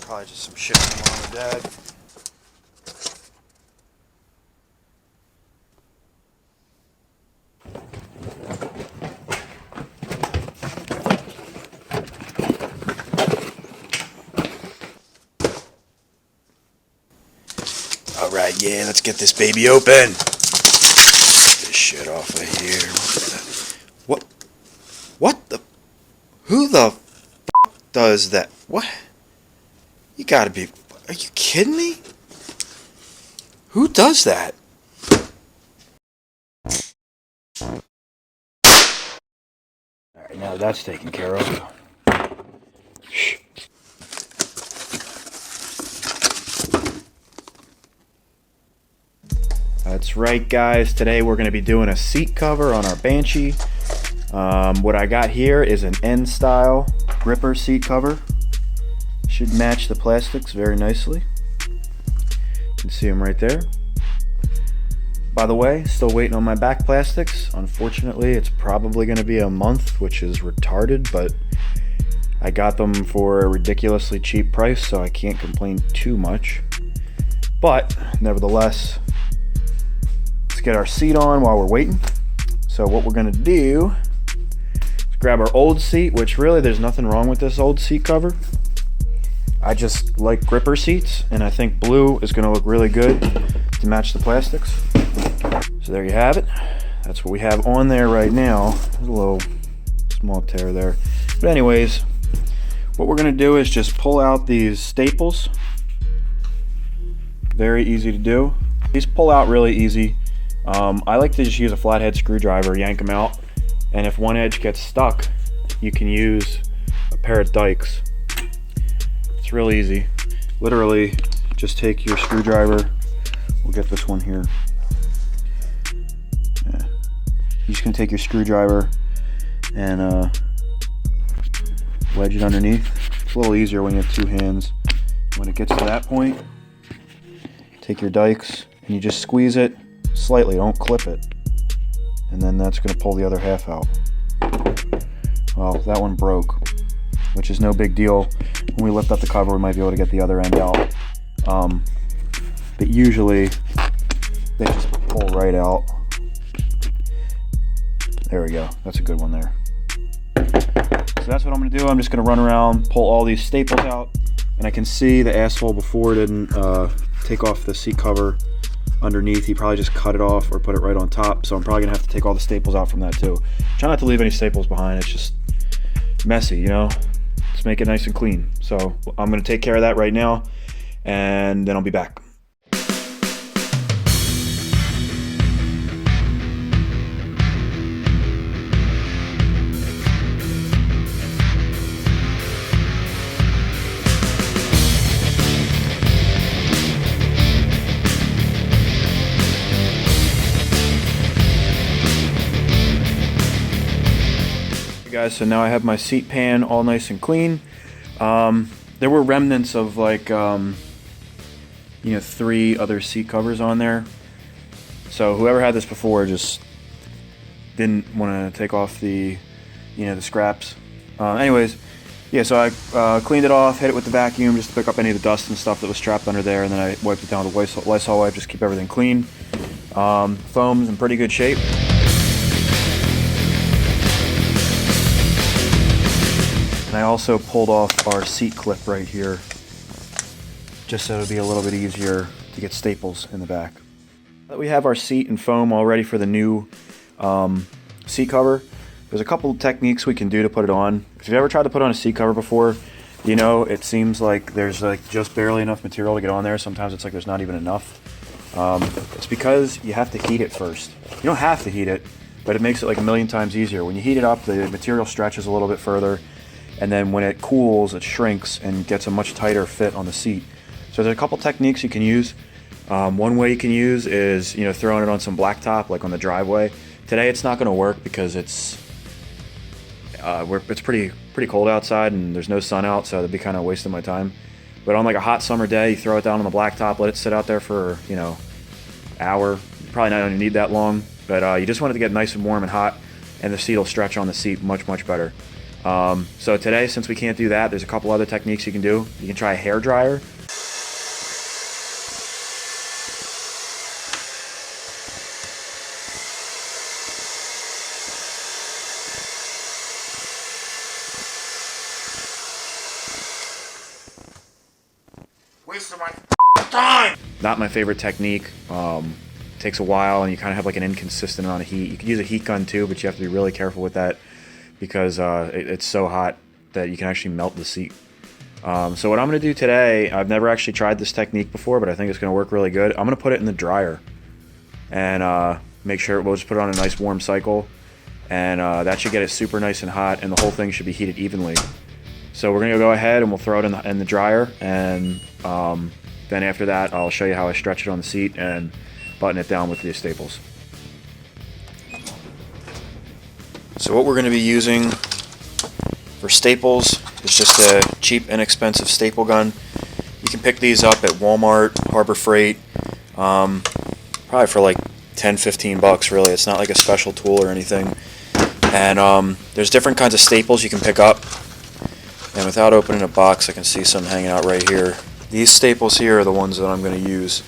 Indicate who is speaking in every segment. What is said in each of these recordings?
Speaker 1: Probably just some shit from mom and dad. Alright, yeah, let's get this baby open. Get this shit off of here. What? What the? Who the f does that? What? You gotta be... Are you kidding me? Who does that? Alright, now that's taken care of. Shh. That's right, guys. Today we're going to be doing a seat cover on our Banshee. What I got here is an N-style gripper seat cover. Should match the plastics very nicely. You can see them right there. By the way, still waiting on my back plastics. Unfortunately, it's probably going to be a month, which is retarded, but I got them for a ridiculously cheap price, so I can't complain too much. But nevertheless, let's get our seat on while we're waiting. So what we're going to do is grab our old seat, which really there's nothing wrong with this old seat cover. I just like gripper seats, and I think blue is going to look really good to match the plastics. So there you have it. That's what we have on there right now. There's a little small tear there. But anyways, what we're going to do is just pull out these staples. Very easy to do. These pull out really easy. I like to just use a flathead screwdriver, yank them out, and if one edge gets stuck, you can use a pair of dikes. It's real easy. Literally, just take your screwdriver. We'll get this one here. Yeah. You're just gonna take your screwdriver and wedge it underneath. It's a little easier when you have two hands. When it gets to that point, take your dikes and you just squeeze it slightly, don't clip it, and then that's going to pull the other half out. Well, that one broke, which is no big deal. When we lift up the cover, we might be able to get the other end out, but usually they just pull right out. There we go, that's a good one there. So that's what I'm going to do. I'm just going to run around, pull all these staples out, and I can see the asshole before didn't take off the seat cover underneath. He probably just cut it off or put it right on top, so I'm probably gonna have to take all the staples out from that too. Try not to leave any staples behind. It's just messy, you know. Let's make it nice and clean. So I'm gonna take care of that right now, and then I'll be back. Guys, so now I have my seat pan all nice and clean. There were remnants of like 3 other seat covers on there, so whoever had this before just didn't want to take off the the scraps. Anyways, yeah, so I cleaned it off, hit it with the vacuum just to pick up any of the dust and stuff that was trapped under there, and then I wiped it down with a Lysol wipe, just keep everything clean. Foam's in pretty good shape. And I also pulled off our seat clip right here, just so it'll be a little bit easier to get staples in the back. Now that we have our seat and foam all ready for the new seat cover, there's a couple techniques we can do to put it on. If you've ever tried to put on a seat cover before, it seems like there's like just barely enough material to get on there. Sometimes it's like there's not even enough. It's because you have to heat it first. You don't have to heat it, but it makes it like a million times easier. When you heat it up, the material stretches a little bit further, and then when it cools, it shrinks and gets a much tighter fit on the seat. So there's a couple techniques you can use. One way you can use is throwing it on some blacktop, like on the driveway. Today it's not going to work because it's pretty cold outside and there's no sun out, so that'd be kind of wasting my time. But on like a hot summer day, you throw it down on the blacktop, let it sit out there for, you know, hour. Probably not going to need that long, but you just want it to get nice and warm and hot, and the seat will stretch on the seat much, much better. So today, since we can't do that, there's a couple other techniques you can do. You can try a hair dryer.
Speaker 2: Wasting my time.
Speaker 1: Not my favorite technique. Takes a while, and you kind of have like an inconsistent amount of heat. You can use a heat gun too, but you have to be really careful with that because it's so hot that you can actually melt the seat. So what I'm going to do today, I've never actually tried this technique before, but I think it's going to work really good. I'm going to put it in the dryer and make sure we'll just put it on a nice warm cycle, and that should get it super nice and hot, and the whole thing should be heated evenly. So we're going to go ahead and we'll throw it in the dryer, and then after that I'll show you how I stretch it on the seat and button it down with the staples. So what we're going to be using for staples is just a cheap, inexpensive staple gun. You can pick these up at Walmart, Harbor Freight, probably for like 10-15 bucks really. It's not like a special tool or anything. And there's different kinds of staples you can pick up. And without opening a box, I can see some hanging out right here. These staples here are the ones that I'm going to use.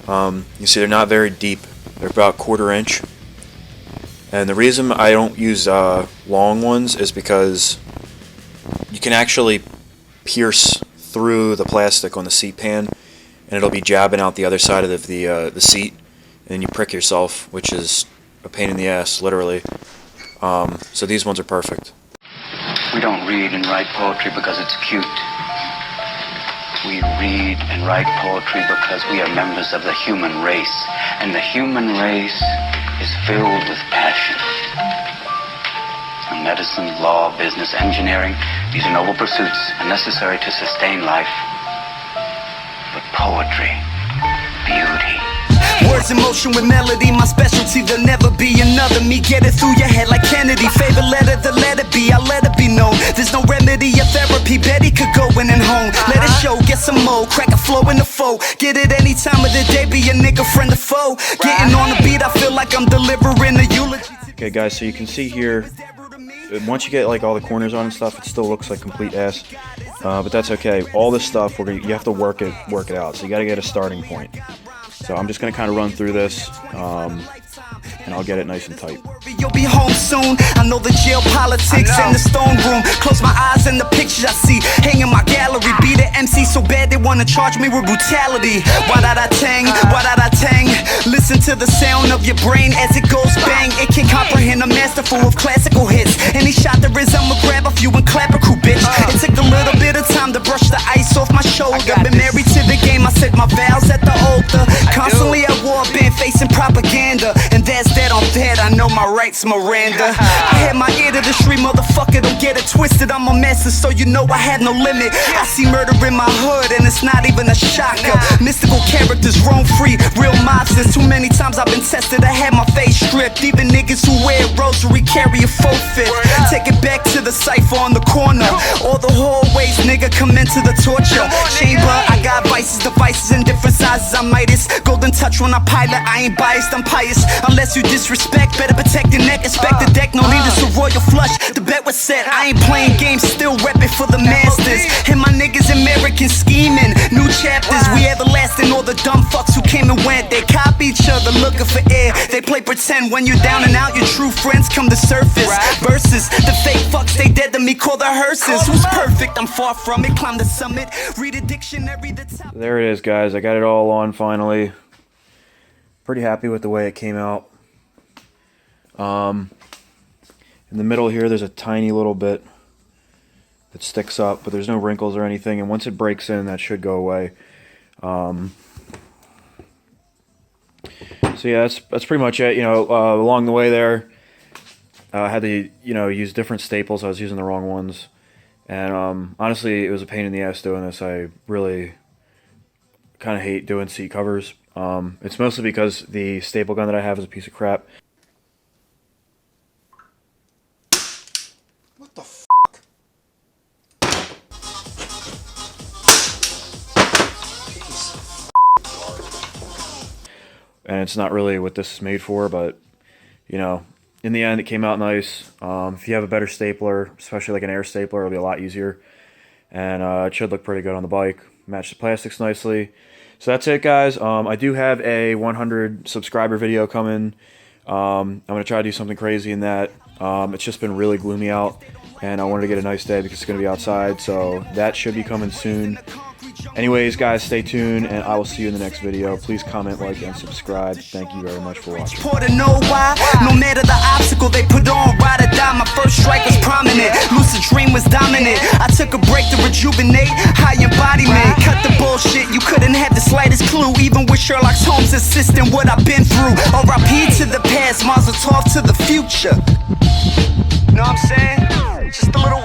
Speaker 1: You see they're not very deep. They're about 1/4 inch. And the reason I don't use long ones is because you can actually pierce through the plastic on the seat pan, and it'll be jabbing out the other side of the seat, and then you prick yourself, which is a pain in the ass, literally. So these ones are perfect.
Speaker 3: We don't read and write poetry because it's cute. We read and write poetry because we are members of the human race, and the human race is filled with passion. And medicine, law, business, engineering, these are noble pursuits and necessary to sustain life. But poetry, beauty.
Speaker 4: Words in motion with melody, my specialty, there'll never be another me. Get it through your head like Kennedy. Favorite letter, the letter B, I'll let it be known. There's no remedy or therapy, Betty could go in and home. Let it show, get some more, crack a flow in the foe. Get it any time of the day, be a nigga, friend or foe. Getting on the beat, I feel like I'm delivering a eulogy.
Speaker 1: Okay guys, so you can see here, once you get like all the corners on and stuff, it still looks like complete ass. But that's okay. All this stuff, you have to work it out. So you got to get a starting point. So I'm just going to kind of run through this, and I'll get it nice and tight.
Speaker 4: You'll be home soon. I know the jail politics in the stone room. Close my eyes and the pictures I see hang in my gallery. Be the MC so bad they want to charge me with brutality. Why did I tang? Why did I tang? Listen to the sound of your brain as it goes bang. It can comprehend a masterful of classical hits. Any shot there is, I'ma grab a few and clap a crew, bitch. It took a little bit of time to brush the ice off my shoulder. Been married to the game, I said my vows at the altar. Constantly at war, been facing propaganda. And that's that on that, I know my rights, Miranda. I had my ear to the street, motherfucker, don't get it twisted. I'm a master, so you know I have no limit. I see murder in my hood, and it's not even a shocker. Mystical characters roam free, real mobsters. Too many times I've been tested, I had my face stripped. Even niggas who wear a rosary carry a forfeit. Take it back to the cipher on the corner. All the hallways, nigga, come into the torture chamber. I got vices, devices in different sizes. I'm Midas, golden touch when I pilot. I ain't biased, I'm pious. Unless you disrespect, better protect your neck. Inspect the deck, no need to royal flush. The bet was set, I ain't playing games, still repping for the masters. And my niggas American scheming, new chapters. We everlasting, all the dumb fucks who came and went. They copy each other, looking for air. They play pretend when you're down and out. Your true friends come to surface. Versus the fake fucks, they dead to me, call the hearses. Who's perfect? I'm far from it. Climb the summit, read a dictionary.
Speaker 1: There it is, guys. I got it all on finally. Pretty happy with the way it came out. In the middle here, there's a tiny little bit that sticks up, but there's no wrinkles or anything. And once it breaks in, that should go away. So yeah, that's pretty much it. You know, along the way there, I had to use different staples. I was using the wrong ones, and honestly, it was a pain in the ass doing this. I really kind of hate doing seat covers. It's mostly because the staple gun that I have is a piece of crap.
Speaker 2: What the f***?
Speaker 1: and it's not really what this is made for, but you know, in the end it came out nice. If you have a better stapler, especially like an air stapler, it'll be a lot easier, and it should look pretty good on the bike. Match the plastics nicely. So that's it, guys. I do have a 100 subscriber video coming. I'm gonna try to do something crazy in that. It's just been really gloomy out, and I wanted to get a nice day because it's gonna be outside, so that should be coming soon. Anyways, guys, stay tuned, and I will see you in the next video. Please comment, like, and subscribe. Thank you very much for watching.
Speaker 4: To know why, no matter the obstacle they put on, ride or die, my first strike was prominent. Lucid dream was dominant. I took a break to rejuvenate, high embodiment. Cut the bullshit, you couldn't have the slightest clue. Even with Sherlock Holmes' assistant, what I've been through. R.I.P. to the past, Mazel Tov to the future. Know what I'm saying? Just a little